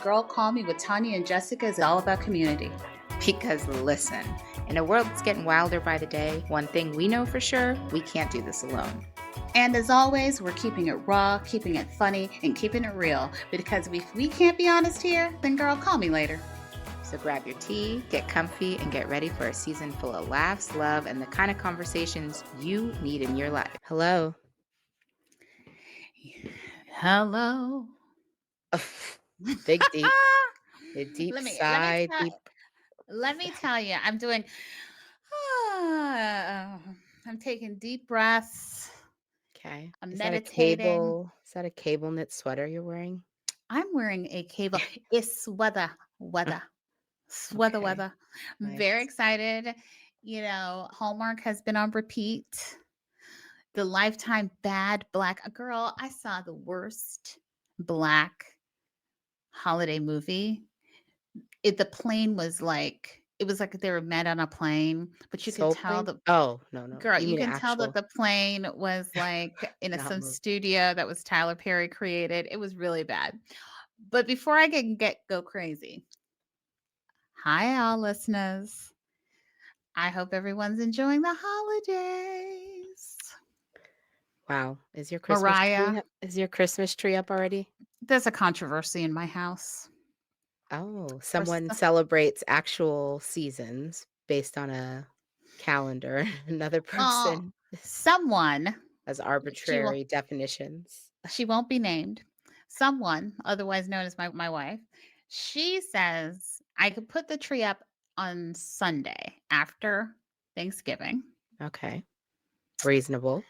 Girl Call Me with Tanya and Jessica is all about community. Because listen, in a world that's getting wilder by the day, one thing we know for sure, we can't do this alone. And as always, we're keeping it raw, keeping it funny, and keeping it real. Because if we can't be honest here, then girl, call me later. So grab your tea, get comfy, and get ready for a season full of laughs, love, and the kind of conversations you need in your life. Hello. Hello. Big deep. A deep sigh, deep. Let me tell you, I'm doing. I'm taking deep breaths. Okay. I'm Is meditating. that a cable knit sweater you're wearing? I'm wearing a cable. It's weather. Okay. I'm very Nice. excited. Hallmark has been on repeat. The Lifetime Bad Black Girl. I saw the worst black holiday movie. The plane was like, it was like they were met on a plane, but you could Soul tell plane? the Oh, no. girl, You you mean can tell that actual, the plane was like in not some movie. studio that was Tyler Perry created. It was really bad. But before I can go crazy, hi, all listeners. I hope everyone's enjoying the holidays. Wow. Is your Mariah, Christmas tree up already? there's a controversy in my house. Oh, For someone so- celebrates actual seasons based on a calendar. Another well, person someone, has she will arbitrary definitions. she won't be named. Someone, otherwise known as my wife, she says I could put the tree up on Sunday after Thanksgiving. Okay. Reasonable.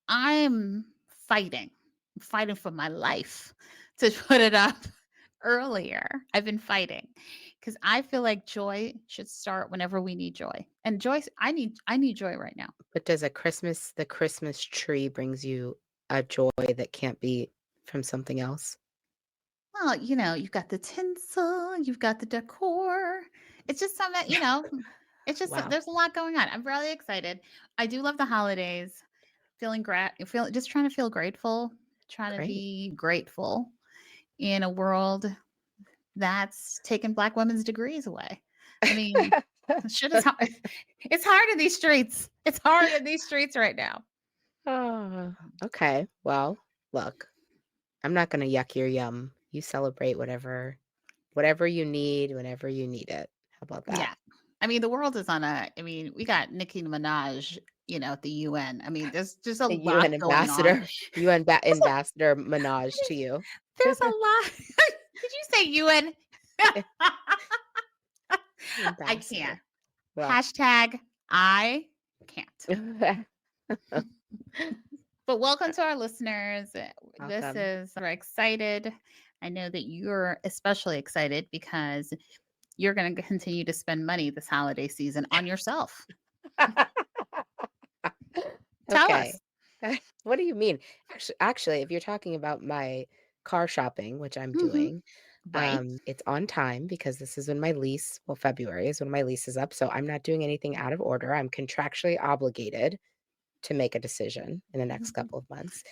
I'm fighting for my life to put it up earlier. I've been fighting because I feel like joy should start whenever we need joy. And joy, I need joy right now. But does the Christmas tree brings you a joy that can't be from something else? Well, you've got the tinsel, you've got the decor. It's just something, it's just Wow. there's a lot going on. I'm really excited. I do love the holidays. Just trying to feel grateful, trying to Great. be grateful in a world that's taken Black women's degrees away. I mean, shit is hard. It's hard in these streets. It's hard in these streets right now. Oh, okay. Well, look, I'm not gonna yuck your yum. You celebrate whatever you need, whenever you need it. How about that? Yeah. I mean, the world is we got Nicki Minaj, at the UN. I mean, there's just a The lot UN going on. ambassador, ambassador Minaj to you. There's a lot. Did you say UN? I can't. Ambassador. Well, Hashtag I can't. But welcome to our listeners. welcome. We're excited. I know that you're especially excited because you're going to continue to spend money this holiday season on yourself. Tell Okay. us. What do you mean? Actually, if you're talking about my car shopping, which I'm Mhm. doing, Right. it's on time because this is when February is when my lease is up. So I'm not doing anything out of order. I'm contractually obligated to make a decision in the next Mhm. couple of months.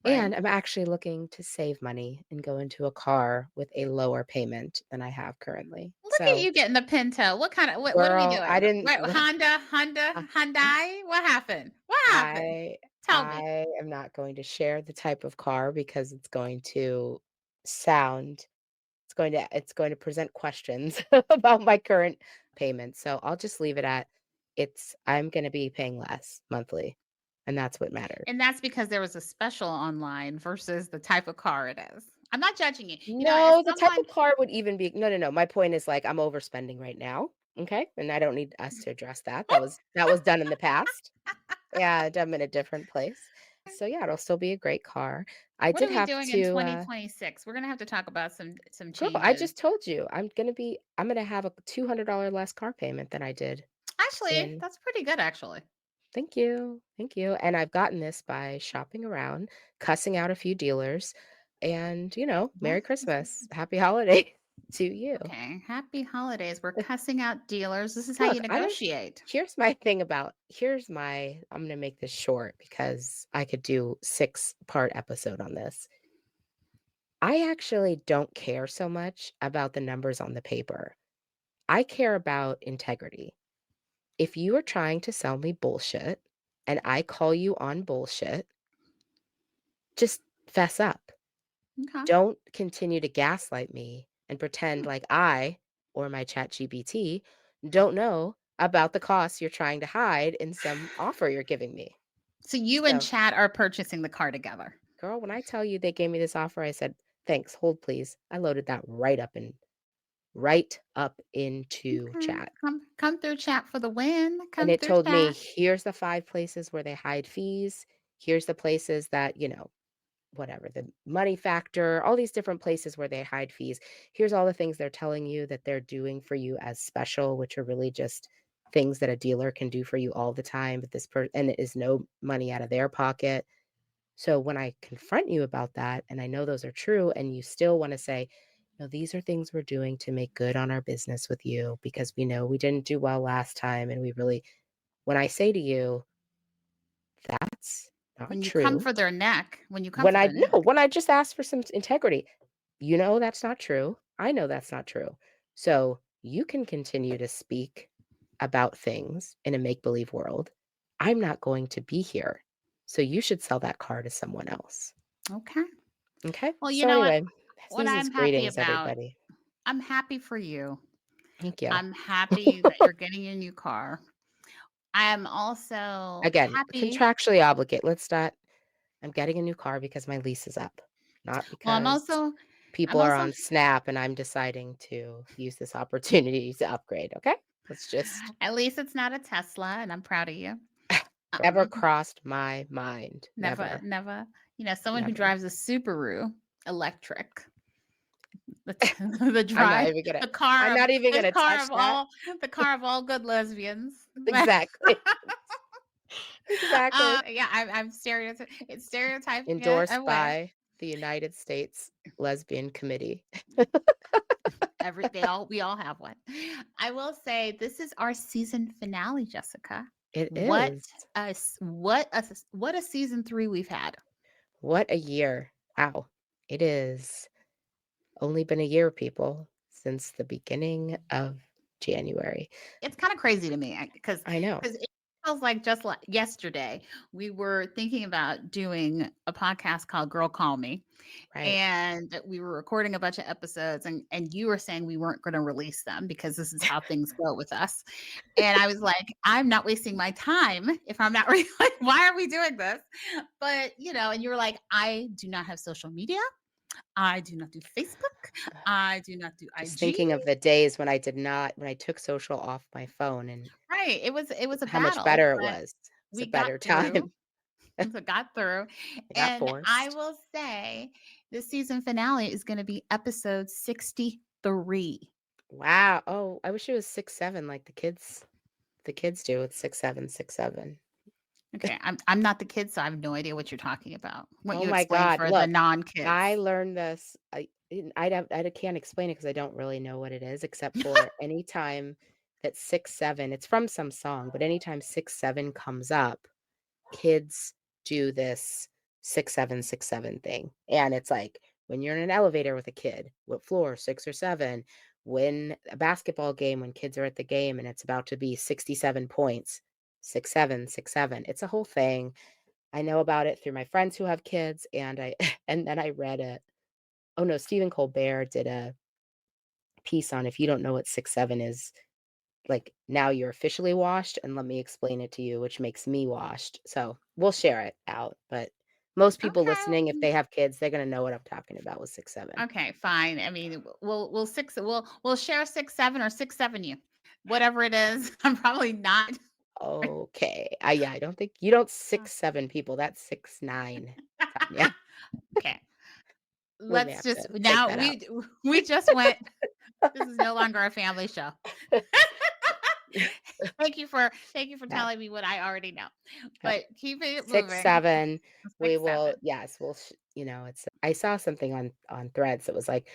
Right. And I'm actually looking to save money and go into a car with a lower payment than I have currently. Look at So, you getting the Pinto. What are we girl, I doing? didn't What, Hyundai? What happened? What happened? I Tell me. I am not going to share the type of car because it's going to sound it's going to present questions about my current payment. So I'll just leave it at I'm going to be paying less monthly, and that's what matters. And that's because there was a special online versus the type of car it is. I'm not judging you. As No, the type someone of car would even be no. My point is like I'm overspending right now. Okay. And I don't need us to address that. That was done in the past. Yeah, I'm in a different place. So yeah, it'll still be a great car. I what did are we have doing in to 2026? We're gonna have to talk about some girl, I changes. just told you I'm gonna have a $200 less car payment than I did Actually, in that's pretty good actually. thank you. Thank you. And I've gotten this by shopping around, cussing out a few dealers, and What? Merry Christmas. Happy holiday to you. Okay. Happy holidays. We're cussing out dealers. This is how you Look, I don't negotiate. I'm gonna make this short because I could do 6-part episode on this. I actually don't care so much about the numbers on the paper. I care about integrity. If you are trying to sell me bullshit and I call you on bullshit, just fess up. Okay. Don't continue to gaslight me and pretend Hmm. like I or my chat GPT don't know about the costs you're trying to hide in some offer you're giving me. So you and So, Chad are purchasing the car together. girl, when I tell you they gave me this offer, I said, thanks, hold please. I loaded that right up into Okay. chat. Come through chat for the win. And Come it through told me, chat. here's the 5 places where they hide fees. Here's the places that, whatever, the money factor, all these different places where they hide fees. Here's all the things they're telling you that they're doing for you as special, which are really just things that a dealer can do for you all the time, but and it is no money out of their pocket. So when I confront you about that, and I know those are true, and you still want to say, no, these are things we're doing to make good on our business with you because we know we didn't do well last time. And we really, when I say to you, that's not When you come true. for their neck, when you come When for I, their no, neck. when I just ask for some integrity, you know, that's not true. I know that's not true. So you can continue to speak about things in a make believe world. I'm not going to be here. So you should sell that car to someone else. Okay. Okay. Well, you So know what? anyway, What season's I'm happy greetings, about, everybody. I'm happy for you. Thank you. I'm happy that you're getting a new car. I am also Again, happy. contractually obligate. Let's not, I'm getting a new car because my lease is up, not Well, because I'm people are also on Snap and I'm deciding to use this opportunity to upgrade. Okay. Let's just at least it's not a Tesla, and I'm proud of you. never Um, crossed my mind. never, Never, never. Someone who never. drives a Subaru electric, the t the I'm not drive even gonna, the I'm car of not even the gonna car touch of that. all the car of all good lesbians. Exactly. Exactly. Yeah, I'm it's stereotyping it Endorsed away. by the United States Lesbian Committee. We all have one. I will say this is our season finale, Jessica. It What is. what a season 3 we've had. What a year. Wow. It is only been a year, people, since the beginning of January. It's kinda crazy to me, because I know, it feels like just like yesterday, we were thinking about doing a podcast called Girl Call Me, right? and we were recording a bunch of episodes, and you were saying we weren't gonna release them because this is how things go with us, and I was like, "I'm not wasting my time if I'm not like, why are we doing this?" But, and you were like, "I do not have social media. I do not do Facebook. I do not do Just IG." thinking of the days when when I took social off my phone and Right, it was a how much battle, better it but was. It's a we got better through. time. We got through, I got and I forced. will say the season finale is gonna be episode 63. Wow. Oh, I wish it was 6, 7 like the kids do. It's 6, 7, 6, 7. Okay, I'm not the kid, so I have no idea what you're talking about. What Oh you my explain God. for the Look, I non-kids. learned this. I can't explain it because I don't really know what it is, except for any time that 6, 7, it's from some song, but anytime 6, 7 comes up, kids do this 6, 7, 6, 7 thing. And it's like when you're in an elevator with a kid, what floor, 6 or 7, when a basketball game, when kids are at the game and it's about to be 67 points, 6, 7, 6, 7. It's a whole thing. I know about it through my friends who have kids, and I and then I read it. Oh no, Stephen Colbert did a piece on if you don't know what 6, 7 is, like now you're officially washed, and let me explain it to you, which makes me washed. So we'll share it out. But most people Okay, listening, if they have kids, they're gonna know what I'm talking about with 6, 7. okay, fine. I mean, we'll share 6, 7 or 6, 7 you, whatever it is. I'm probably not. Okay. Yeah, I don't think you don't 6, 7 people. That's 6, 9. Tanya. Okay, We may let's have just to take now that out. we just went. This is no longer a family show. Thank you for Yeah. telling me what I already know. Yep. But keeping it Six, moving. 7, we Six, will, seven. yes, it's I saw something on Threads that was like,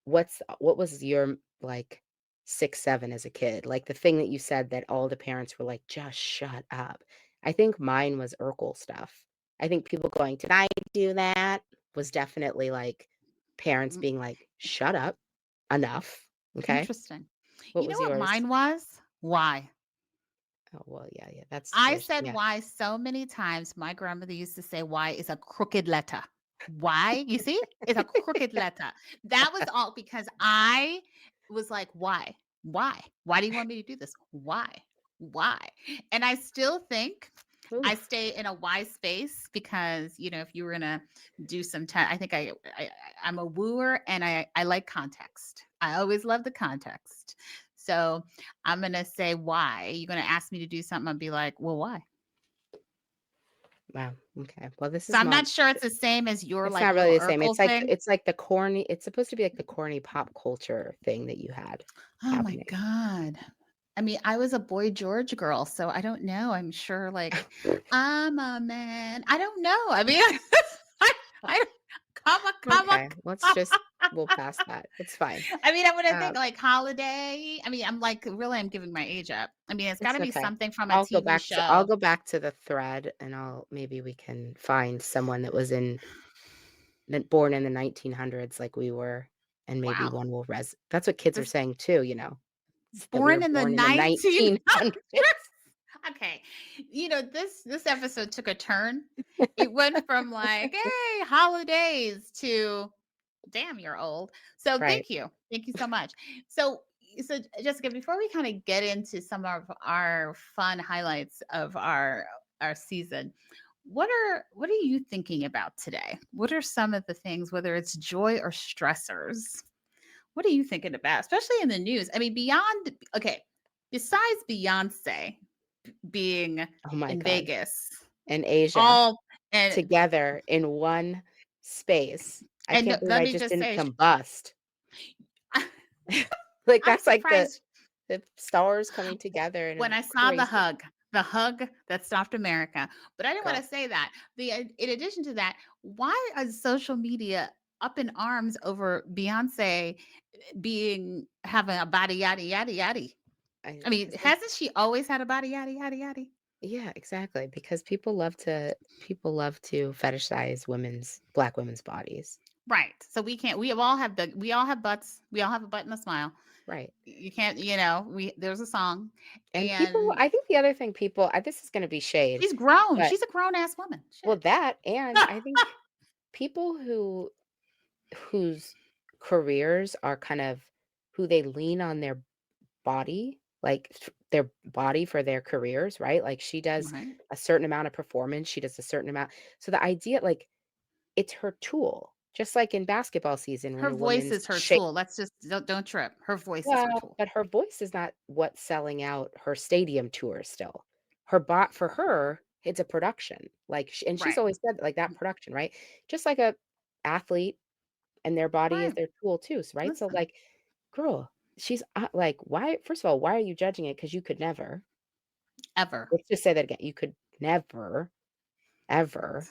what was your, like, 6, 7 as a kid? Like, the thing that you said that all the parents were like, "Just shut up." I think mine was Urkel stuff. I think people going, "Did I do that?" was definitely like parents Mm, being like, "Shut up, enough." Okay? interesting. What You know was what yours? mine was? Why? Oh, well, yeah, yeah, that's I yours. said Yeah. why so many times. My grandmother used to say why is a crooked letter. Why? You see? It's a crooked letter. That was all because I was like, why? Why? Why do you want me to do this? Why? Why? And I still think I Oof. stay in a why space because, if you were gonna do some time, I think I'm a wooer and I like context. I always love the context. So I'm gonna say why. You're gonna ask me to do something, I'll be like, well, why? Wow, okay. Well, this So is I'm not not sure it's the same as your it's like not little really the same. Urkel thing. It's like the corny it's supposed to be like the corny pop culture thing that you had Oh my happening. God. I mean, I was a Boy George girl, so I don't know. I'm sure like I'm a man. I don't know. I mean, I, I don't comma, Okay, let's comma. just we'll pass that. It's fine. I mean, I'm gonna think Um, like holiday. I mean, I'm like really I'm giving my age up. I mean, it's it's gotta be okay. something from a TV I'll show. go back to the thread and I'll maybe we can find someone that was in that born in the 1900s like we were, and maybe Wow. one will that's what kids are This saying too, that we were born in the born in the 1900s. 1900s. Okay. This episode took a turn. It went from like, "Hey, holidays," to, "Damn, you're old." So, Right. thank you. Thank you so much. So, Jessica, before we kinda get into some of our fun highlights of our season, what are you thinking about today? What are some of the things, whether it's joy or stressors? What are you thinking about, especially in the news? I mean, besides Beyonce being Oh my in god. Vegas, And Asia all and together in one space. I can't believe let I me just just didn't say, combust. Like, I'm that's like surprised the stars coming together in when a I saw crazy the hug that stopped America. But I didn't want girl. to say that. In addition to that, why is social media up in arms over Beyonce being having a body yada yada yada? I I mean, It's like hasn't she always had a body yada yada yada? yeah, exactly, because people love to fetishize black women's bodies. Right. So we all have butts. We all have a butt and a smile. Right. You can't, we there's a song And people and I think the other thing people this is gonna be shade, she's grown. but She's a grown ass woman. well, Shit. that and I think people whose careers are kind of who they lean on their body, like, their body for their careers, right? Like, she does Right. a certain amount of performance, she does a certain amount so the idea like, it's her tool, just like in basketball season when Her a voice woman's is her shape tool. Let's just don't trip. Her voice is her well, tool. but her voice is not what's selling out her stadium tour still. For her, it's a production, like, sh and she's Right. always said, like, that production, right? Just like a athlete and their body is Right. their tool too, right? So, Listen. like, girl, she's, like, why first of all, why are you judging it? Because you could never. Ever. Let's just say that again, you could never, ever,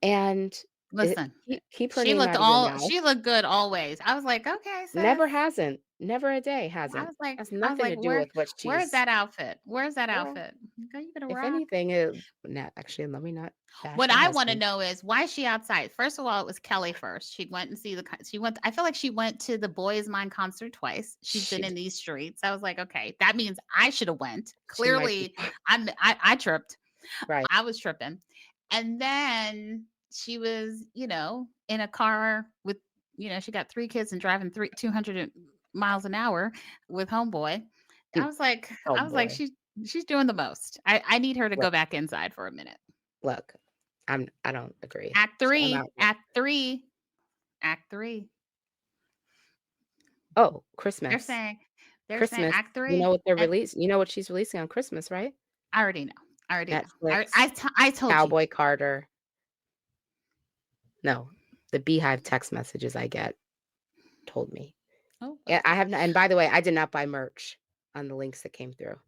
and Listen. keep her name out of your mouth. She looked good always. I was like, okay, sis. Never hasn't, never a day hasn't. Has I was nothing like, to do with what where's she's that outfit? Where's that well, outfit? Okay, you better if rock. anything, no, actually, let me not bash What her I wanna husband. know is why is she outside? First of all, it was Kelly first. She went and see the con she went I feel like she went to the Boy Is Mine concert twice. She's She been d in these streets. I was like, "Okay, that means I shoulda went." she might be Clearly, I tripped. right. I was tripping. And then she was, in a car with she got 3 kids and driving 200 miles an hour with homeboy. Oh, I was like, boy. she's doing the most. I need her to Look go back inside for a minute. look, I don't agree. Act So I'm 3, out. act 3, act 3. Oh, They're Christmas. saying they're saying Christmas, act 3 and you know what she's releasing on Christmas, right? I already know. I already know. Netflix, I told you. Cowboy Carter. No, the Beehive text messages I get told me. Oh, Yeah, I okay. have not and by the way, I did not buy merch on the links that came through.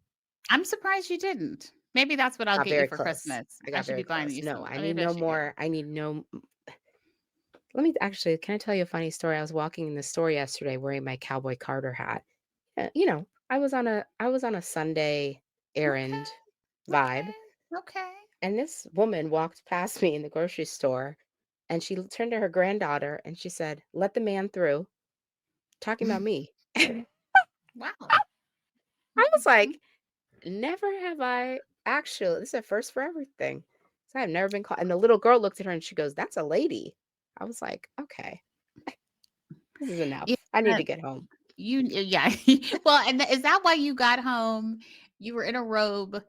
I'm surprised you didn't. Maybe that's what I'll Got get you very for close. Christmas. I I got should very be buying close. you No, some. Maybe I should get I need no let me actually, can I tell you a funny story? I was walking in the store yesterday wearing my Cowboy Carter hat. I was on a Sunday Okay, errand vibe, okay, okay. and this woman walked past me in the grocery store, and she turned to her granddaughter and she said, "Let the man through," talking about me. I Wow. was Mhm. like, never have I actually, this is a first for everything. So I've never been called. And the little girl looked at her and she goes, "That's a lady." I was like, okay, this is Yeah, enough. I need to get home. yeah. Well, and is that why you got home? You were in a robe,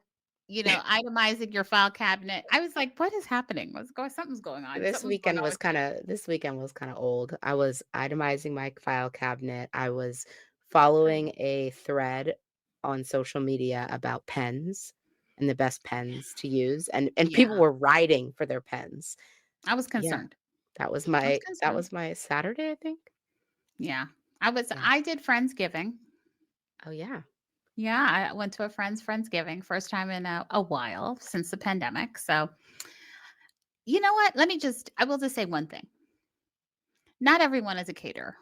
itemizing your file cabinet. I was like, "What is happening? Something's going on. Something's going on with you." This weekend was kind of old. I was itemizing my file cabinet. I was following Right. a thread on social media about pens and the best pens to use, and people Yeah, were writing for their pens. I was Yeah, concerned. I was that concerned. was my Saturday, I think. Yeah. Yeah. I did Friendsgiving. Oh yeah. Yeah, I went to a friend's Friendsgiving, first time in a while since the pandemic. So, you know what? I will just say one thing. Not everyone is a caterer.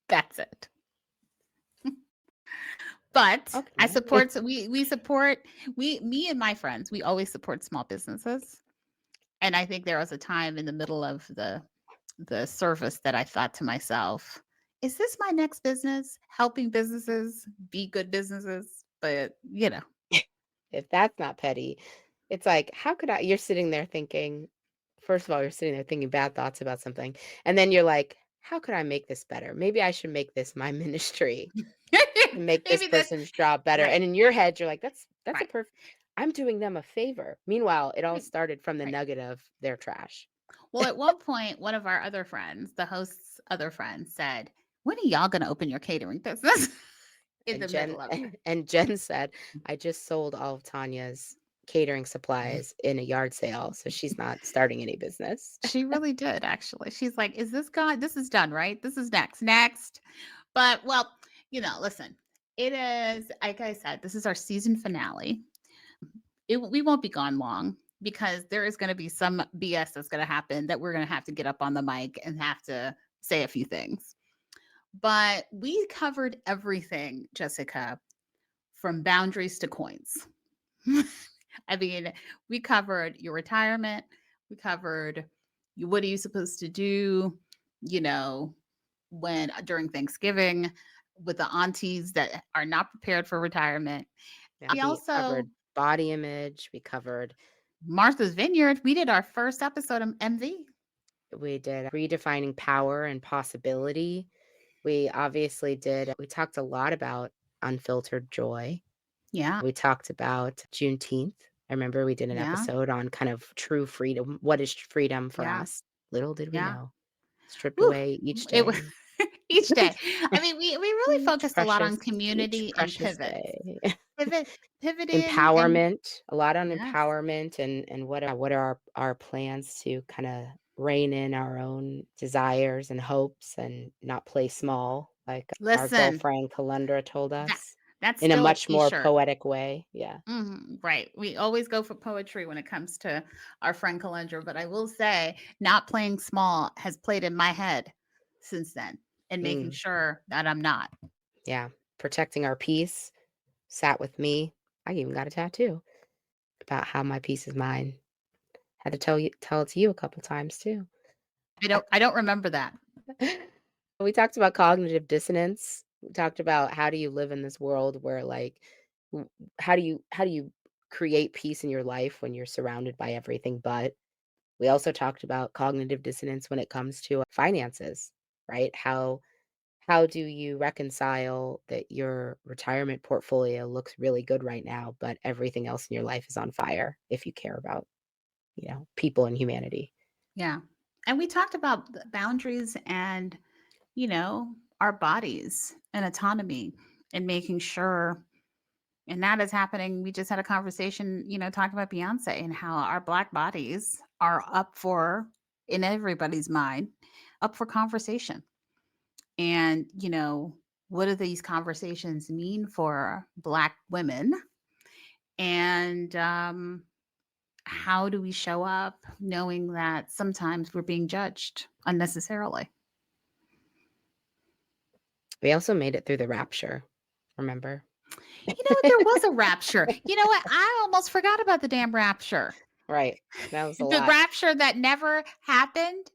That's it. But I Okay. support so we support me and my friends, we always support small businesses. And I think there was a time in the middle of the service that I thought to myself, is this my next business? Helping businesses be good businesses? But, If that's not petty, it's like, how could I you're sitting there thinking, first of all, you're sitting there thinking bad thoughts about something, and then you're like, "How could I make this better? Maybe I should make this my ministry and make this maybe this person's job better." right, And in your head, you're like, "That's a right, perfect I'm doing them a favor." Meanwhile, it all right, started from the right. nugget of their trash. Well, at one point, one of our other friends, the host's other friend, said, "When are y'all gonna open your catering business?" In And the Jen middle of it. and Jen said, "I just sold all of Tanya's catering supplies in a yard sale, so she's not starting any business." She really did, actually. She's like, "Is this guy this is done, right? This is next. Next." But, well, listen, it is like I said, this is our season finale. We won't be gone long because there is gonna be some BS that's gonna happen that we're gonna have to get up on the mic and have to say a few things. But we covered everything, Jessica, from boundaries to coins. I mean, we covered your retirement. We covered what are you supposed to do, you know, when during Thanksgiving with the aunties that are not prepared for retirement. Yeah, We we also covered body image, we covered Martha's Vineyard, we did our first episode of MV. we did redefining power and possibility. We obviously did we talked a lot about unfiltered joy. Yeah. We talked about Juneteenth. I remember we did an Yeah. episode on kind of true freedom. What is freedom for Yeah. us? Little did we Yeah. know. Stripped Woo. away each It was day. each day. I mean, we really Each focused a lot on each community and precious pivots. day. Pivoting and Empowerment, a lot on yes. empowerment and what are our plans to kinda rein in our own desires and hopes and not play small, like our Listen, girlfriend Kalundra told that us that's in a still a much more t-shirt. poetic way. Yeah. Mhm, right. We always go for poetry when it comes to our friend Calendra, but I will say not playing small has played in my head since then and making Mm, sure that I'm not. yeah. Protecting our peace sat with me. I even got a tattoo about how my peace is mine. Had to tell it to you a couple times too. I don't remember that. We talked about cognitive dissonance. We talked about how do you live in this world where like w- how do you create peace in your life when you're surrounded by everything but. We also talked about cognitive dissonance when it comes to finances, right? How do you reconcile that your retirement portfolio looks really good right now, but everything else in your life is on fire if you care about, people and humanity. Yeah. And we talked about the boundaries and, our bodies and autonomy and making sure and that is happening. We just had a conversation, talking about Beyonce and how our black bodies are up for in everybody's mind, up for conversation. And, what do these conversations mean for black women? And how do we show up knowing that sometimes we're being judged unnecessarily? We also made it through the rapture, remember? There was a rapture. You know what? I almost forgot about the damn rapture. Right. That was a The lot. rapture that never happened,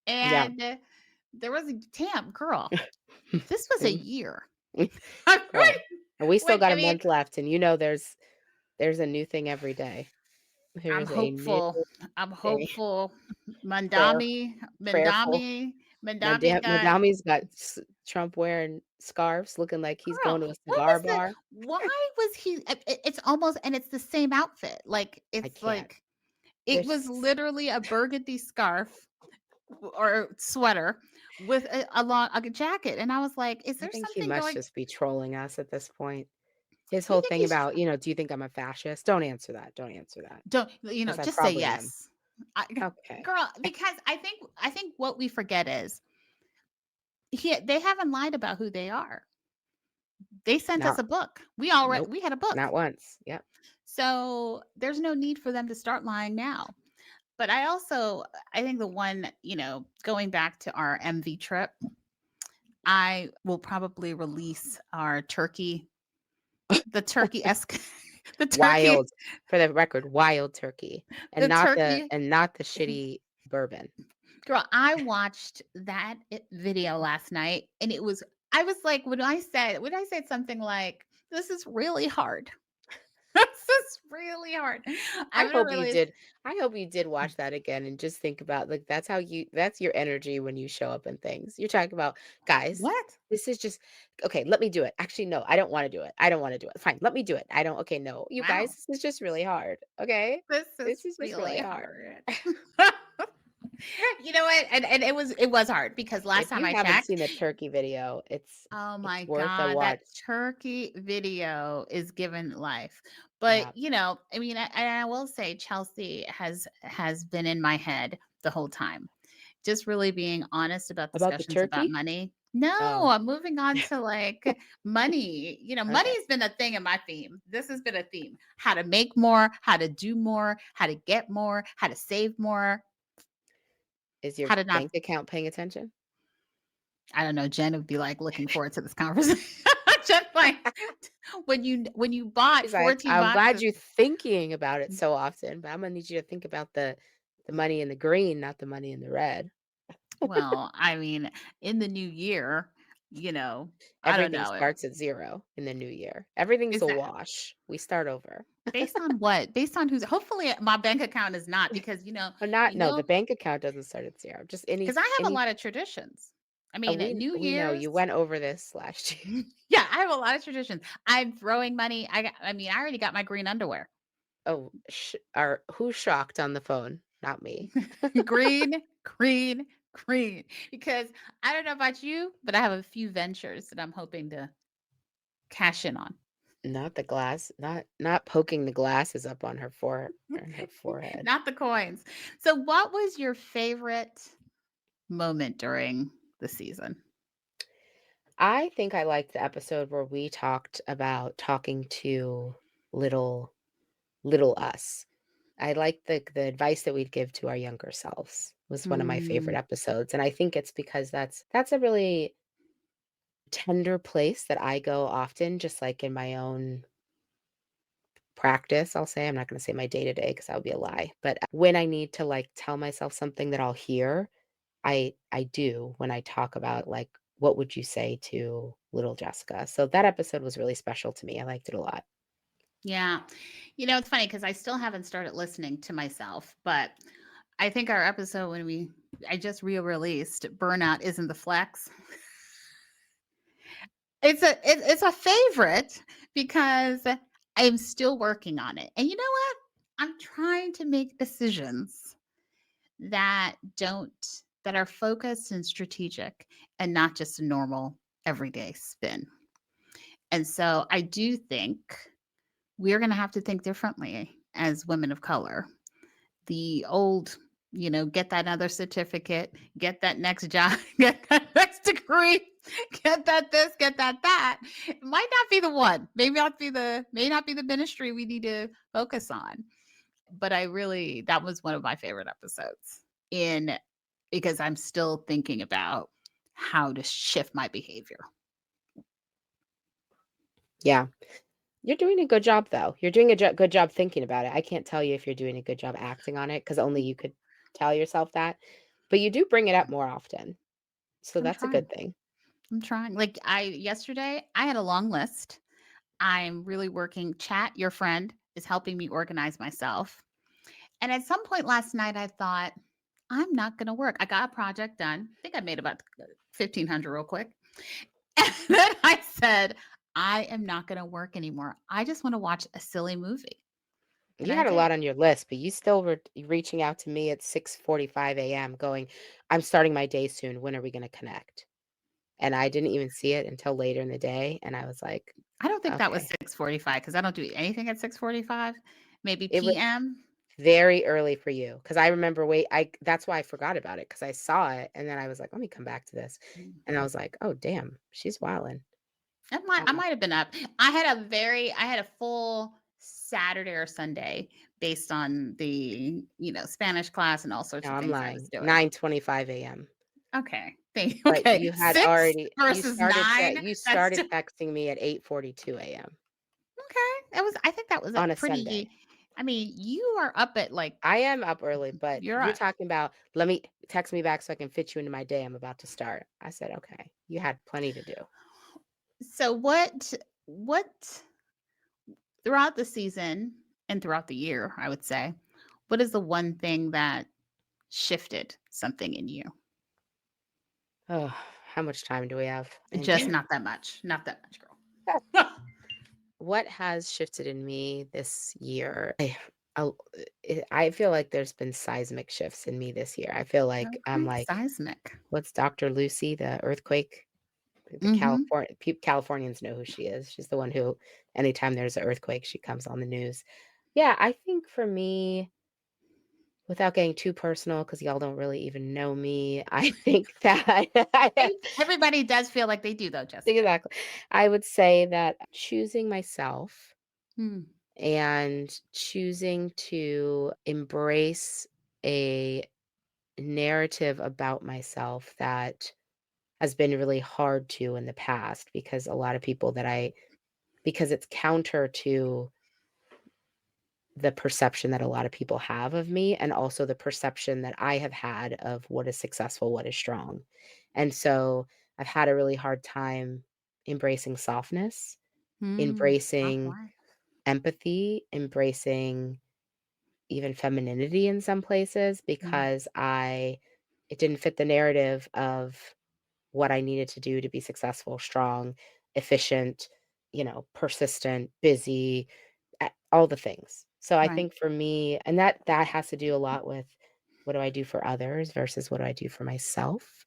Yeah. and there was a damn girl, this was a And year. girl, and we still When got I a mean, month left, and there's a new thing every day. I'm There's a new hopeful. I'm thing. hopeful. Prayer Mandami, prayerful. Mandami, Mandami got Madami's got Trump wearing scarves looking like he's girl, going to a what cigar was the bar. why was he it's almost and it's the same outfit. Like, I it's can't. like it was There's literally a burgundy scarf or sweater with a long a jacket, and I was like, "Is I there think he something must going?" just be trolling us at this point. His You whole think thing he's about, "Do you think I'm a fascist?" Don't answer that. Don't answer that, don't because I just say probably am. yes. I, Okay. girl, because I think what we forget is they haven't lied about who they are. They sent us Not a book. Nope. We had a book. Not once. Yep. So there's no need for them to start lying now. But I think the one, going back to our MV trip, I will probably release our turkey, the turkey esque, the turkey, Wild, for the record, wild turkey, the turkey. and not the shitty bourbon. Girl, I watched that video last night, and I was like, when I said something like, "This is really hard." This is really hard. I I'm gonna hope you release. did I hope you did watch that again and just think about, like, that's your energy when you show up in things. You're talking about, "Guys, What? this is just okay, let me do it. Actually, no, I don't wanna do it. I don't wanna do it. Fine, let me do it. I don't okay, no. You guys, Wow. this is just really hard, okay? This This is is just really really hard." hard. You know what? And it was hard because last If time you I haven't checked. seen the turkey video, Oh it's my worth a god, that watch. turkey video is given life. But, Yeah. I mean, I will say Chelsea has been in my head the whole time. Just really being honest about About the discussions about turkey? money. No, Oh, I'm moving on to, like, money. okay. Money's been a thing in my theme. This has been a theme. How to make more, how to do more, how to get more, how to save more, Is your how to not. bank account paying attention? I don't know, Jen would be, like, looking forward to this conversation. Just like, when you bought She's like, 14 "I'm glad boxes. you're thinking about it so often, but Imma need you to think about the money in the green, not the money in the red." Well, I mean, in the new year, I don't Everything know. starts at 0 in the new year. Everything's Is a that wash. We start over. based on what? Based on who's hopefully my bank account is not because, But not you no, the know, bank account doesn't start at 0. Just because I have a any lot of traditions. I mean, at New we know Year's. you went over this last year. Yeah, I have a lot of traditions. I'm throwing money. I mean, I already got my green underwear. Oh, who's shocked on the phone? Not me. Green, green, green. Because I don't know about you, but I have a few ventures that I'm hoping to cash in on. Not the glass, not poking the glasses up on her forehead. Not the coins. So, what was your favorite moment during the season? I think I liked the episode where we talked about talking to little little us. I like the advice that we'd give to our younger selves was one of my favorite Mm, episodes, and I think it's because that's a really tender place that I go often, just like in my own practice, I'll say. I'm not gonna say my day to day because that would be a lie. But when I need to like tell myself something that I'll hear, I do when I talk about like what would you say to little Jessica. So that episode was really special to me. I liked it a lot. yeah. It's funny because I still haven't started listening to myself, but I think our episode I just re-released Burnout Isn't the Flex. It's a favorite because I'm still working on it. And you know what? I'm trying to make decisions that are focused and strategic and not just a normal everyday spin. And so I do think we're going to have to think differently as women of color. The old, get that other certificate, get that next job, get that next degree, get that this, get that. It might not be the one. May not be the ministry we need to focus on. But that was one of my favorite episodes in because I'm still thinking about how to shift my behavior. Yeah. You're doing a good job, though. You're doing a good job thinking about it. I can't tell you if you're doing a good job acting on it because only you could tell yourself that, but you do bring it up more often, so I'm that's a trying. good thing. I'm trying. Like I yesterday, I had a long list. I'm really working. Chat, your friend, is helping me organize myself. And at some point last night, I thought, I'm not going to work. I got a project done. I think I made about 1,500 real quick. And then I said, I am not going to work anymore. I just want to watch a silly movie. And You I had a did. lot on your list, but you still were reaching out to me at 6:45 AM going, "I'm starting my day soon. When are we gonna connect?" And I didn't even see it until later in the day, and I was like, I don't think that was "Okay." 6:45 because I don't do anything at 6:45. Maybe It was PM. very early for you because I remember I that's why I forgot about it because I saw it, and then I was like, "Let me come back to this." And I was like, "Oh, damn, she's wildin'." I might have been up. I had a full Saturday or Sunday based on the, Spanish class and all sorts No, of I'm things that I was lying. doing. 9:25 AM. Okay. But Okay. you had 6 already versus 9, you that's started still texting me at 8:42 AM okay. I think that was a on a Sunday. pretty I mean, you are up at, like I am up early, but you're you're up. talking about, "Let me text me back so I can fit you into my day. I'm about to start." I said, "Okay." You had plenty to do. So what throughout the season and throughout the year, I would say, what is the one thing that shifted something in you? Oh, how much time do we have in Just here? not that much. Not that much, girl. What has shifted in me this year? I'll I feel like there's been seismic shifts in me this year. I feel like I'm Okay, like, seismic. what's Dr. Lucy, the earthquake? The Mhm. Californians know who she is. She's the one who anytime there's an earthquake, she comes on the news. Yeah, I think for me, without getting too personal, because y'all don't really even know me, I think that Everybody does feel like they do though, Jessica. exactly. I would say that choosing myself Mm, and choosing to embrace a narrative about myself that has been really hard to in the past because a lot of people that I because it's counter to the perception that a lot of people have of me and also the perception that I have had of what is successful, what is strong. And so I've had a really hard time embracing softness, soft embracing life. empathy, embracing even femininity in some places Mm, because I it didn't fit the narrative of what I needed to do to be successful, strong, efficient, persistent, busy, all the things. So I right. think for me, and that has to do a lot with what do I do for others versus what do I do for myself.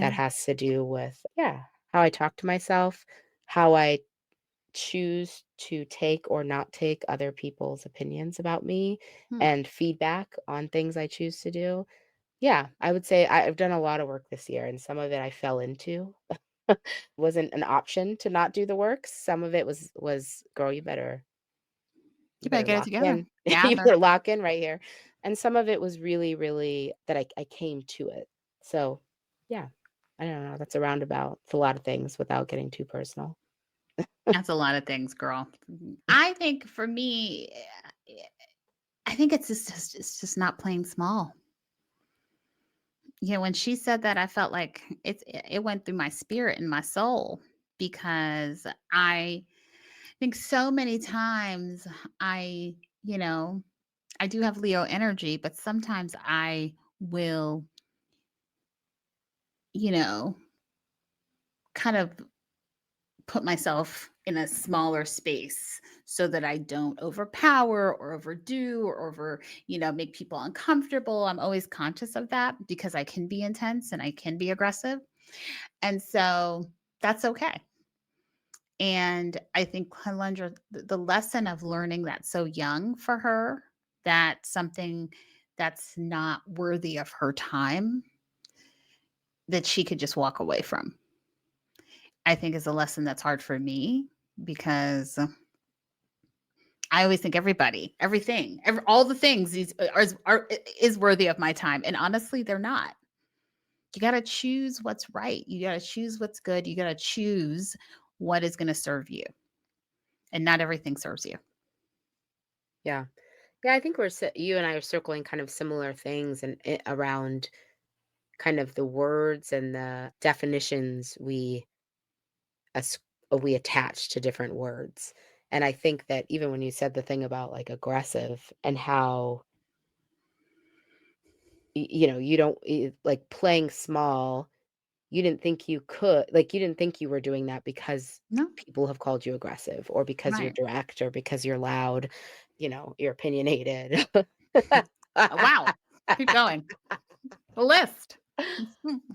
That Yeah. has to do with, yeah, how I talk to myself, how I choose to take or not take other people's opinions about me Hmm. and feedback on things I choose to do. Yeah, I would say I've done a lot of work this year and some of it I fell into. Wasn't an option to not do the work. Some of it was girl, you You better better get it lock together. in. You Gather. better lock in right here. And some of it was really, really that I came to it. So yeah, I don't know. That's a roundabout. It's a lot of things without getting too personal. That's a lot of things, girl. I think for me, I think it's just not playing small. When she said that, I felt like it went through my spirit and my soul because I think so many times I, you know, I do have Leo energy, but sometimes I will, you know, kind of put myself in a smaller space so that I don't overpower or overdo or make people uncomfortable. I'm always conscious of that because I can be intense and I can be aggressive. And so that's okay. And I think Kalendra, the lesson of learning that so young for her, that something that's not worthy of her time, that she could just walk away from, I think is a lesson that's hard for me because I always think everybody, everything, all the things is worthy of my time. And honestly, they're not. You got to choose what's right. You got to choose what's good. You got to choose what is going to serve you. and not everything serves you. Yeah. Yeah, I think you and I are circling kind of similar things and around kind of the words and the definitions as we attach to different words. And I think that even when you said the thing about like aggressive and how you don't like playing small, you didn't think you could, like you didn't think you were doing that because No, people have called you aggressive or because you're right. direct or because you're loud, you're opinionated. Wow. Keep going. The list.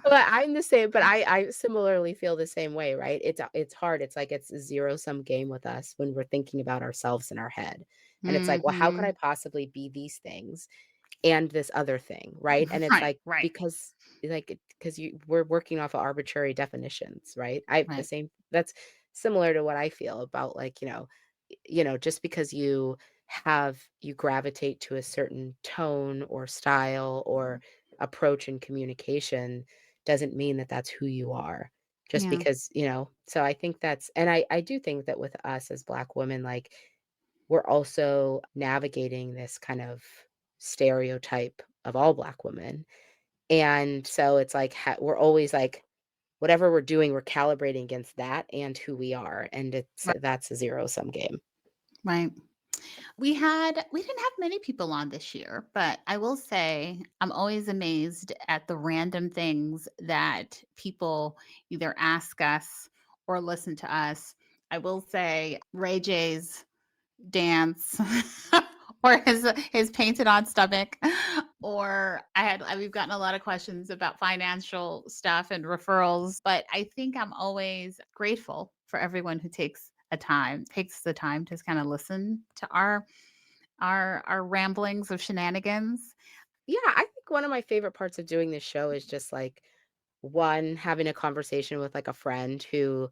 But I'm the same, but I similarly feel the same way, right? It's hard. It's like it's a zero-sum game with us when we're thinking about ourselves in our head. And it's like, "Well, how could I Mhm. possibly be these things and this other thing?" Right? And it's Right, like right, because we're working off of arbitrary definitions, right? I have the right. same that's similar to what I feel about like, just because you gravitate to a certain tone or style or approach in communication doesn't mean that that's who you are. Just Yeah, because, so I think and I do think that with us as Black women, like we're also navigating this kind of stereotype of all Black women. And so it's like we're always like, whatever we're doing, we're calibrating against that and who we are. And right, that's a zero sum game. right. We didn't have many people on this year, but I will say I'm always amazed at the random things that people either ask us or listen to us. I will say Ray J's dance or his painted on stomach, or we've gotten a lot of questions about financial stuff and referrals, but I think I'm always grateful for everyone who takes the time to kind of listen to our ramblings of shenanigans. Yeah, I think one of my favorite parts of doing this show is just like one, having a conversation with like a friend who,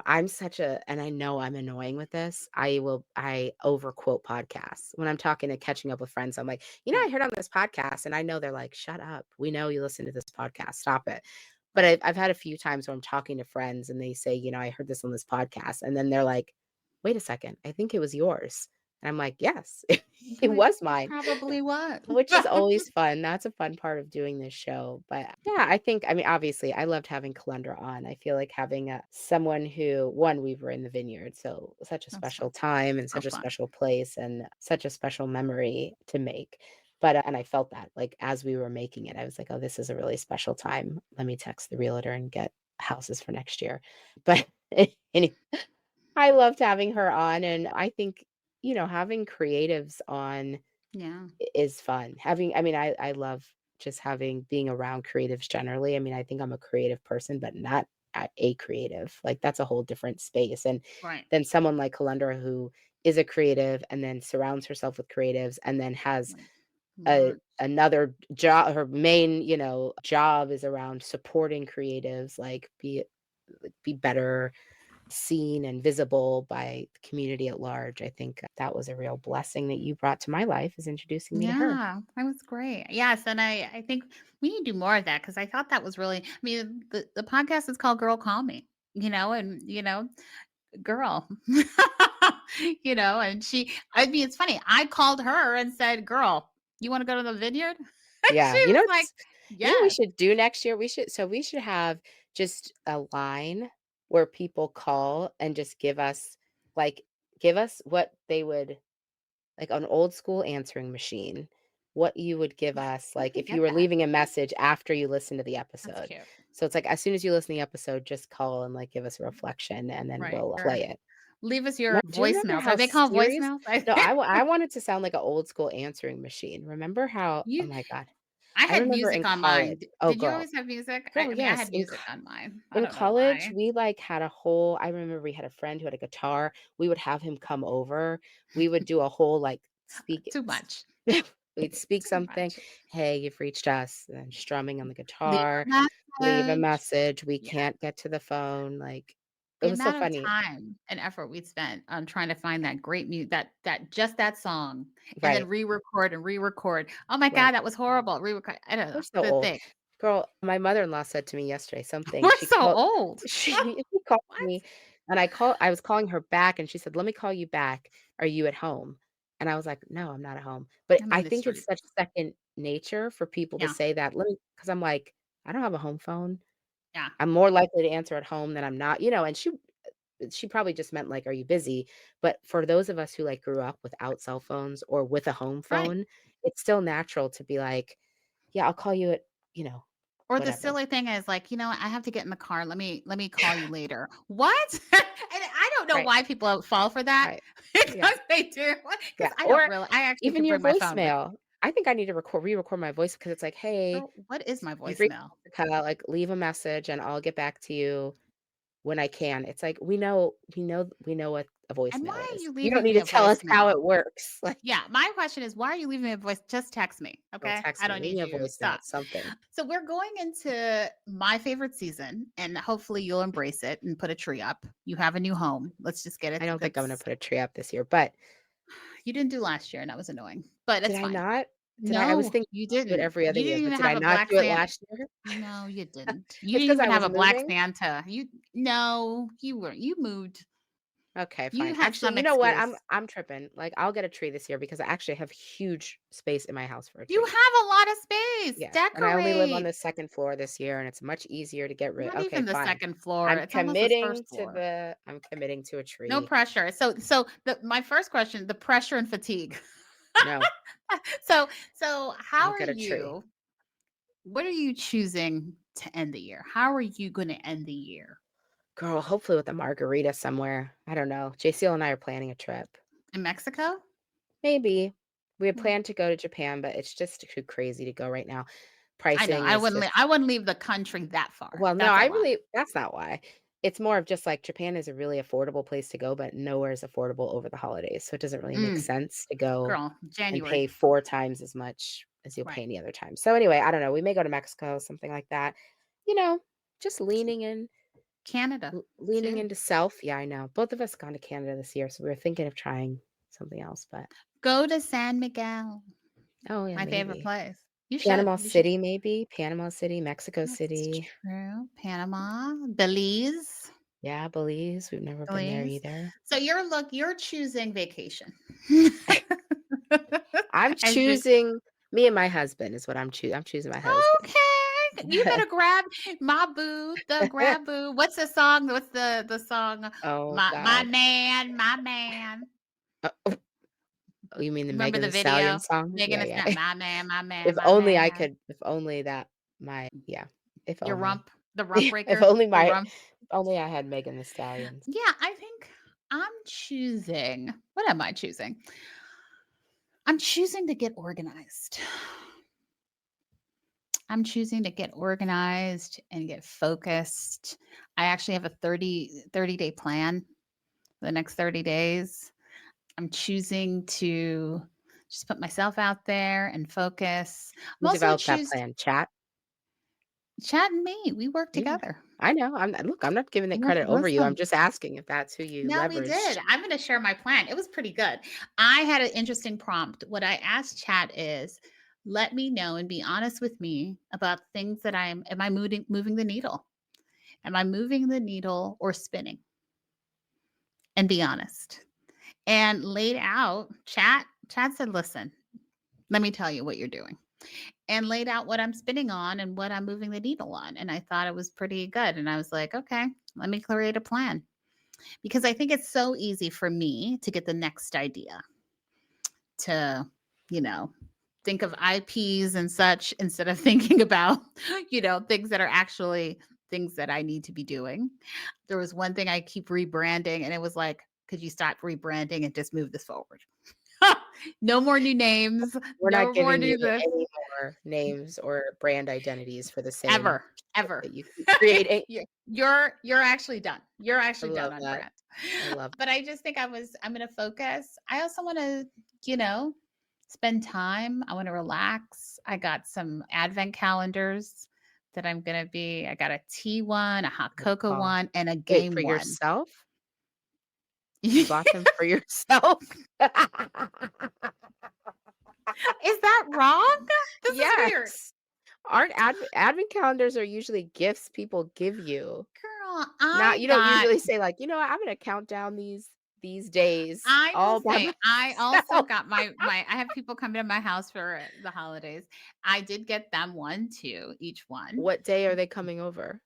I'm such a, and I know I'm annoying with this. I overquote podcasts when I'm talking and catching up with friends. I'm like, I Right, heard on this podcast, and I know they're like, shut up. We know you listen to this podcast. Stop it. But right. I've had a few times where I'm talking to friends and they say, I heard this on this podcast. And then they're like, wait a second, I think it was yours. And I'm like, yes, it Right. was It mine. probably was. Which is always fun. That's a fun part of doing this show. But yeah, I mean, obviously, I loved having Kalendra on. I feel like having someone who, one, we were in the Vineyard, so such a That's special fun. time and So such a fun. special place and such a special memory to make. But, and I felt that like as we were making it, I was like, oh, this is a really special time. Let me text the realtor and get houses for next year. But anyway, I loved having her on. And I think, having creatives on Yeah. is fun. I mean, I love just being around creatives generally. I mean, I think I'm a creative person, but not a creative. Like that's a whole different space. And Right. then someone like Kalendra who is a creative and then surrounds herself with creatives and then has Right. a Learn. another job. Her main, job is around supporting creatives, like be better seen and visible by the community at large. I think that was a real blessing that you brought to my life is introducing me to her. Yeah, that was great. Yes, and I think we need to do more of that because I thought that was really I mean, the podcast is called Girl Call Me, and, girl, and I mean, it's funny, I called her and said, "Girl, you wanna go to the vineyard?" And Yeah, she was like, we "Yes." should do next year? We should have just a line where people call and just like, give us what they would like an old school answering machine, what you would give us, Where'd like, we if you get were that? leaving a message after you listen to the That's episode. cute. So it's like, as soon as you listen to the episode, just call and, like, give us a reflection, and then Right, we'll or play it. leave us your No, do you remember voicemails. Are how they called series voicemails? I No, think I wanted to sound like an old school answering machine. Remember how oh you my god. I I had remember in music on mine. college oh, Did you girl. always have music? Girl, I mean, I yes, had music on mine. I in don't know college, why. we, like, had a whole I remember we had a friend who had a guitar. We would have him come over. We would do a whole, like, speak Too much. we'd speak Too something, much. "Hey, you've reached us," and strumming on the Leave guitar, a leave a message. message, "We Yeah. can't get to the phone," like, it The was so amount of funny. time and effort we spent on trying to find that great that just that song, and then Right, re-record and re-record. Oh my god, right. that was horrible. Re-record I don't We're know, so the old. thing. Girl, my mother-in-law said to me yesterday something. We're so old. She called What? me And I was calling her back and she said, "Let me call you back. Are you at home?" And I was like, "No, I'm not at home." But I'm I in the think it's street. such second nature for people to Yeah, say that. Let me, because 'cause I'm like, "I don't have a home phone. yeah, I'm more likely to answer at home than I'm not," and she probably just meant like, "Are you busy?" But for those of us who, like, grew up without cell phones or with a home right. phone, it's still natural to be like, "Yeah, I'll call you at," you know, Or the whatever. silly thing is like, I have to get in the car. Let me call you later." What? And I don't know Right, why people fall for that right. Yeah, because they do. yeah, Because or I actually even could your bring my phone with voicemail. I think I need to re-record my voice because it's like, "Hey, girl, what is my you've reached voicemail? Jessica, like, leave a message and I'll get back to you when I can." It's like, we know what a And why voicemail are is. you You don't leaving need me to a tell us how voicemail? it works. Like, Yeah, my question is, why are you leaving me a voice? Just text me, don't okay? text I me, don't leave need me a you. voice Stop. note, something. So we're going into my favorite season, and hopefully you'll embrace it and put a tree up. You have a new home. Let's just get I it. don't think I'm gonna That's put a tree up this year, but You didn't do last year, and that was annoying, but did it's I fine. not? I was No, thinking you I'll do it didn't. every other You year, didn't but even did I have a not black do it Santa. last year? No, you didn't. You It's didn't because I even have was a black moving? Santa. No, you moved. Okay, You fine. had Actually, some you know what? excuse. I'm tripping. Like, I'll get a tree this year because I actually have huge space in my house for a You tree. have a lot of space. Yes, and I only live on Decorate. the 2nd floor this year, and it's much easier to get rid. Not Okay, even the fine. second floor. It's almost the first floor. I'm committing to a No tree. pressure. So my first question, the pressure and fatigue. No, So so how I'll are get a tree. you what are you choosing to end the year? How are you gonna end the year? Girl, hopefully with a margarita somewhere. I don't know. JCL and I are planning a trip. In Mexico? Maybe. We had Mm. planned to go to Japan, but it's just too crazy to go right now. I know. Pricing is just, I wouldn't leave the country that far. well, no, That's a I lot. really, that's not why. It's more of just like Japan is a really affordable place to go, but nowhere is affordable over the holidays. So it doesn't really make Mm, sense to go girl, and January. pay 4 times as much as you'll pay Right. any other time. So anyway, I don't know. We may go to Mexico, something like that. You know, just Canada leaning too. into self. Yeah, I know. Both of us gone to Canada this year, so we were thinking of trying something else, but Go to San Miguel, oh yeah, my favorite maybe. place. You should. Panama You should. City, maybe? Panama City, Mexico That's City. true. Panama, Belize, Yeah, Belize, we've never been there Belize. either. So you're choosing vacation. I'm As you choosing me and my husband is what I'm choosing my husband. Okay. You better grab my boo, the grab boo. What's the song? What's the song? Oh My god. man, my man. Oh, you mean the Remember Megan the Thee Stallion video? song? Megan Yeah, Thee yeah. Stallion, my man, my man, If my only I man. could, if only that my yeah, if Your only. rump, the rump If breaker, only the my rump. if only I had Megan Thee Stallions. Yeah, I think I'm choosing. What am I choosing? I'm choosing to get organized. I'm choosing to get organized and get focused. I actually have a 30-day plan for the next 30 days. I'm choosing to just put myself out there and focus. I'm Who also developed that choose plan? Chat? Chad and me. We work Yeah. together. I know. I'm not giving that We're credit over you. I'm listen. just asking if that's who you No, we leveraged. did. I'm going to share my plan. It was pretty good. I had an interesting prompt. What I asked Chat is, let me know and be honest with me about things that am I moving the needle? Am I moving the needle or spinning? And be honest. And laid out, Chat said, listen, let me tell you what you're doing. And laid out what I'm spinning on and what I'm moving the needle on. And I thought it was pretty good. And I was like, okay, let me create a plan because I think it's so easy for me to get the next idea to, you know, think of IPs and such instead of thinking about, things that are actually things that I need to be doing. There was one thing I keep rebranding, and it was like, could you stop rebranding and just move this forward? No more new names. We're not No more giving you new this. any more names or brand identities for the same Ever, shit ever. that you keep creating. You're actually done. You're I actually done love on that. brand. I love But I just think I'm gonna focus. I also wanna, you know, spend time. I want to relax. I got some advent calendars that I got a tea one, a hot that. cocoa Oh, one, and a wait, game for one. yourself? You bought them for yourself? Is that wrong? This is weird. Yes. Aren't advent calendars are usually gifts people give you. Girl, Not I you don't got usually say like, "You know what? I'm gonna count down these days I will all by say I also myself." got my I have people coming to my house for the holidays. I did get them 1 too, each one. What day are they coming over?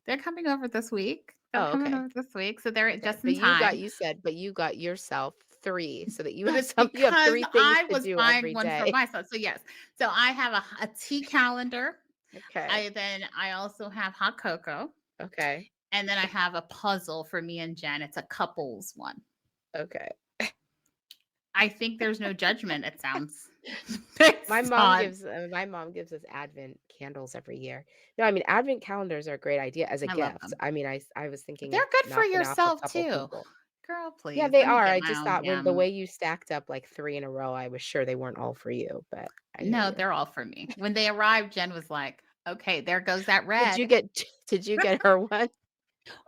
They're coming over this week. They're Oh, coming okay. over this week, so they're Okay. just in But time. you got yourself 3 so that you have That's some you have because 3 things I to was do buying every one for day. myself. So yes. So I have a tea calendar. Okay. I also have hot cocoa, Okay. and then I have a puzzle for me and Jen. It's a couples one. Okay. I think there's no judgment, it sounds based on My mom gives us Advent candles every year. No, I mean, Advent calendars are a great idea as a I love gift. them. I mean, I was thinking of They're good for knocking off a yourself couple too. people. Girl, Yeah, please they let me are. get I my just own thought when the damn. way you stacked up like 3 in a row, I was sure they weren't all for you, but I hear No, you. they're all for me. When they arrived, Jen was like, "Okay, there goes that Did you red." get did you get her one?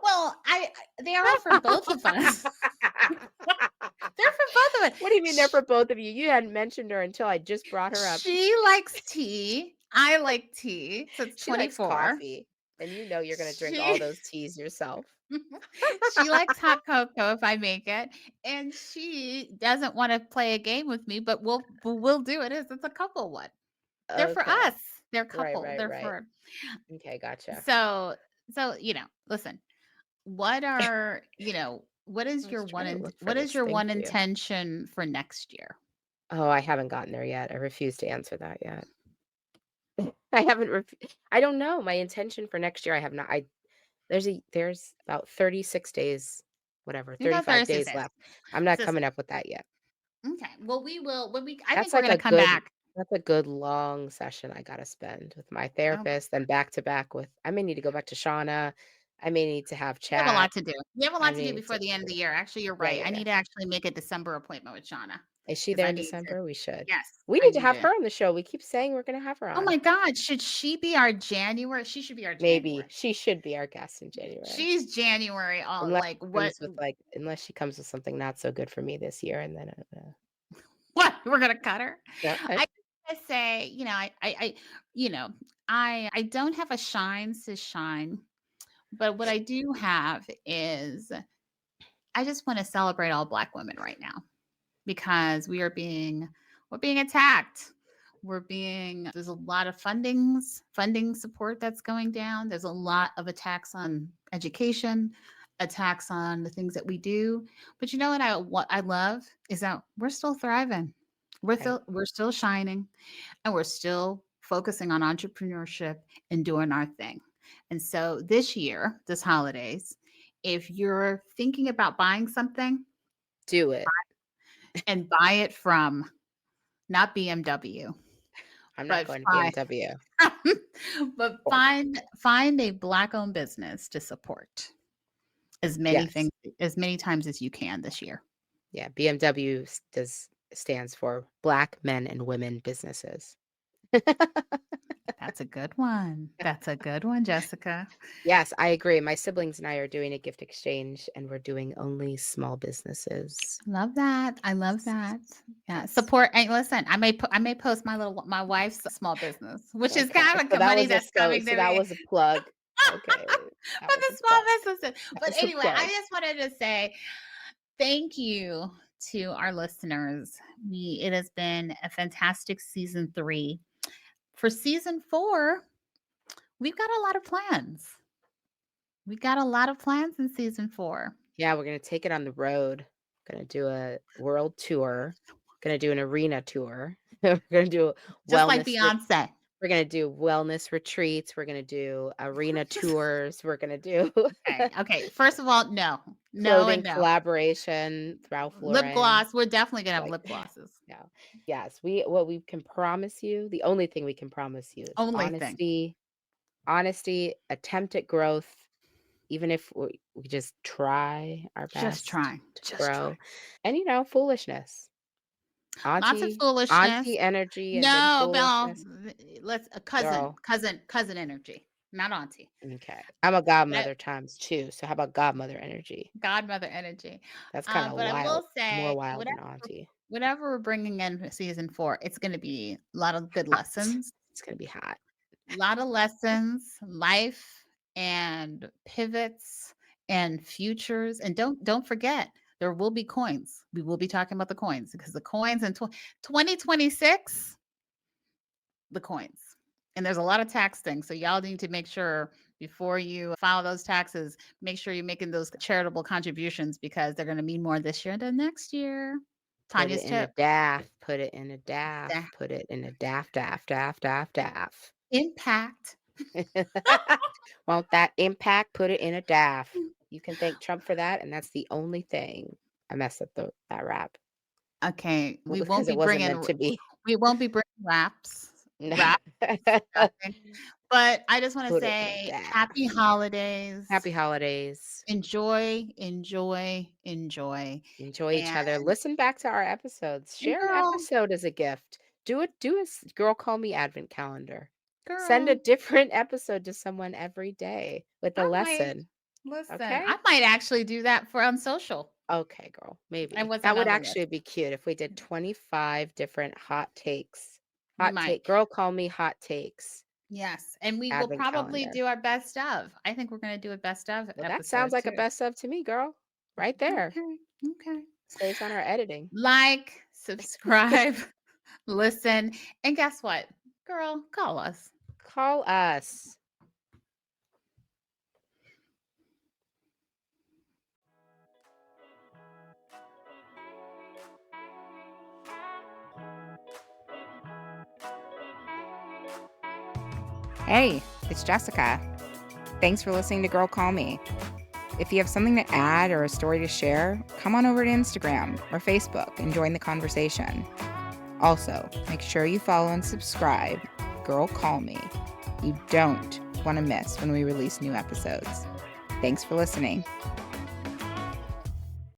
Well, they are for both of us. They're for both of us. What do you mean they're for both of you? You hadn't mentioned her until I just brought her up. She likes tea. I like tea. So it's She likes 24. coffee, and you know you're gonna drink all She those teas yourself. she likes hot cocoa if I make it, and she doesn't wanna play a game with me, but we'll do it. It's a couple one. They're for Okay. us. They're Right, couple. right, They're right. for Okay, gotcha. so listen, what are I was trying to look for what is this your thing one for you. intention for next year? Oh, I haven't gotten there yet. I refuse to answer that yet. I haven't I don't know. My intention for next year, I have not there's about 36 days, whatever, You got 35 Thursday days says. left. I'm not Says coming up with that yet. okay. Well, we will when we I think That's we're like gonna a come good back. that's a good long session I gotta spend with my Oh, therapist, then back to back with I may need to go back to Shauna. I may need to have we have a chat. lot to do. We have a I lot to may do need before to the end of the year. Actually, you're yeah, right. yeah, I yeah. need to actually make a December appointment with Shauna Is she because there I in need to. December? We should. Yes, We I need to need have to. her on the show. We keep saying we're gonna have her Oh on. my God, should she be our January? She should be our Maybe. January. She should be our guest in January. She's January. All Unless like she what? comes with, like unless she comes with something not so good for me this year, and then, What? We're gonna cut her? no, I gotta say, I don't have a shines to shine, but what I do have is I just want to celebrate all Black women right now because we're being attacked. There's a lot of funding support that's going down. There's a lot of attacks on education, attacks on the things that we do. But you know what I love is that we're still thriving. right. We're still shining and we're still focusing on entrepreneurship and doing our thing. And so this year, this holidays, if you're thinking about buying something Do it. and buy it from not BMW, I'm not but going to fi BMW. but Ford. find a Black-owned business to support Yes. as many times as you can this year. Yeah, BMW stands for Black Men and Women Businesses. That's a good one. That's a good one, Jessica. Yes, I agree. My siblings and I are doing a gift exchange, and we're doing only small businesses. Love that. I love Yes. that. Yeah, Yes. support and listen, I may post my wife's small business, which is Okay. kind of money that's coming to That me. was a plug. Okay. That But was the a small plug. businesses. That But was a anyway, I plug. just wanted to say thank you to our listeners. It has been a fantastic season 3. For season 4, we've got a lot of plans. We got a lot of plans in season 4. Yeah, we're gonna take it on the road. Gonna do a world tour. Gonna do an arena tour. We're gonna do Just like wellness Beyonce. we're gonna do wellness retreats, we're gonna do arena tours, we're gonna do Okay, okay. First of all, no. No clothing and no. collaboration, Ralph Lip Lauren, gloss, we're definitely gonna have like lip glosses. no. Yes, what we can promise you, the only thing we can promise you is Only thing. honesty, attempt at growth, even if we just try our Just best trying. to Just grow, trying. and, foolishness. Lots of Auntie foolishness. energy and then No, Belle. foolishness. Let's a Girl, cousin energy, not auntie. okay. I'm a That godmother times 2, so how about godmother energy? godmother energy. That's kinda But I will wild, more say, wild than auntie. whatever we're bringing in for season 4, it's going to be a lot of good Hot. lessons, It's gonna be hot. a lot of lessons, life, and pivots and futures. And don't forget, there will be coins. We will be talking about the coins because the coins in 2026, the coins. And there's a lot of tax things. So y'all need to make sure before you file those taxes, make sure you're making those charitable contributions because they're going to mean more this year than next year. Put it Tanya's in a tip. daff, put it in a daff, Da- put it in a daff, daff, daff, daff, daff. Impact. Want that impact? Put it in a daff. You can thank Trump for that, and that's the only thing. I messed up that rap. Okay, Well, because it wasn't meant to be. we won't be bringing No. rap, nothing. But I just wanna Put it in a say happy daff. holidays. Happy holidays. Enjoy, enjoy, enjoy. Enjoy each other. And Listen back to our episodes. Share an girl, episode as a gift. Do a Girl Call Me Advent calendar. Send a girl, different episode to someone every day with a I might lesson. listen, Okay? I might actually do that for on social. Okay, girl. I Maybe. That wasn't would on the actually list. be cute if we did 25 different hot takes. We might. Girl Call Me hot takes Yes, and we will advent probably calendar. do our best of. I think we're gonna do a best of Well, that sounds episode like a too. best of to me, girl. Right there. Okay, okay. Saves on our editing. Like, subscribe, listen, and guess what? Girl, call us. Call us. Hey, it's Jessica. Thanks for listening to Girl Call Me. If you have something to add or a story to share, come on over to Instagram or Facebook and join the conversation. Also, make sure you follow and subscribe Girl Call Me. You don't want to miss when we release new episodes. Thanks for listening.